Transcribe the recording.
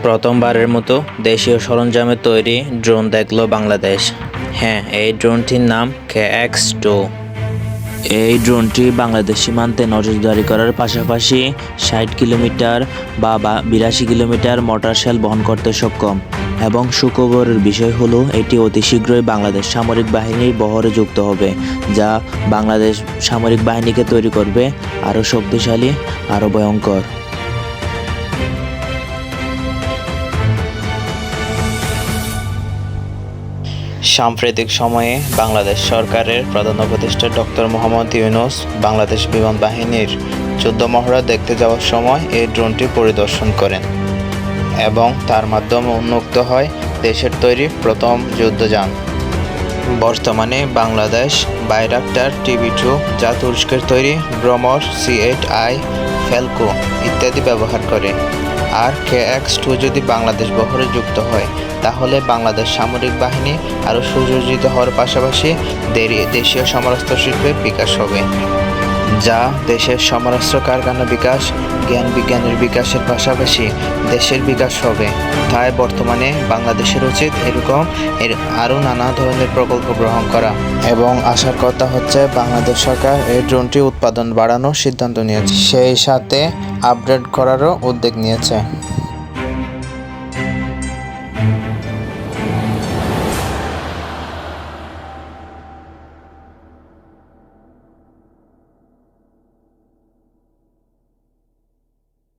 প্রথমবারের মতো দেশীয় সরঞ্জামে তৈরি ড্রোন দেখল বাংলাদেশ। হ্যাঁ, এই ড্রোনটির নাম KX-2। এই ড্রোনটি বাংলাদেশ সীমান্তে নজরদারি করার পাশাপাশি 60 কিলোমিটার বা 82 কিলোমিটার মর্টার শেল বহন করতে সক্ষম। এবং সুখবরের বিষয় হলো এটি অতি শীঘ্রই বাংলাদেশ সামরিক বাহিনীর বহরে যুক্ত হবে, যা বাংলাদেশ সামরিক বাহিনীকে তৈরি করবে আরও শক্তিশালী, আরও ভয়ঙ্কর। সাম্প্রতিক সময়ে বাংলাদেশ সরকারের প্রধান উপদেষ্টা ডক্টর মোহাম্মদ ইউনূস বাংলাদেশ বিমান বাহিনীর যুদ্ধ মহড়া দেখতে যাওয়ার সময় এই ড্রোনটি পরিদর্শন করেন এবং তার মাধ্যমে উন্মুক্ত হয় দেশের তৈরি প্রথম যুদ্ধযান। বর্তমানে বাংলাদেশ বাইরাক্টার TB2, যা তুরস্কের তৈরি ব্রহ্মস C8I ফ্যালকো ইত্যাদি ব্যবহার করে। আর KX-2 যদি বাংলাদেশ বহরে যুক্ত হয়, তাহলে বাংলাদেশ সামরিক বাহিনী আরও সুসজ্জিত হওয়ার পাশাপাশি দেশীয় সমরাস্ত্র শিল্পের বিকাশ হবে, যা দেশের সমরাস্ত্র কারখানা বিকাশ, জ্ঞান বিজ্ঞানের বিকাশের পাশাপাশি দেশের বিকাশ হবে। তাই বর্তমানে বাংলাদেশের উচিত এরকম আরও নানা ধরনের প্রকল্প গ্রহণ করা। এবং আশার কথা হচ্ছে বাংলাদেশ সরকার এই ড্রোনটি উৎপাদন বাড়ানোর সিদ্ধান্ত নিয়েছে, সেই সাথে আপগ্রেড করারও উদ্যোগ নিয়েছে।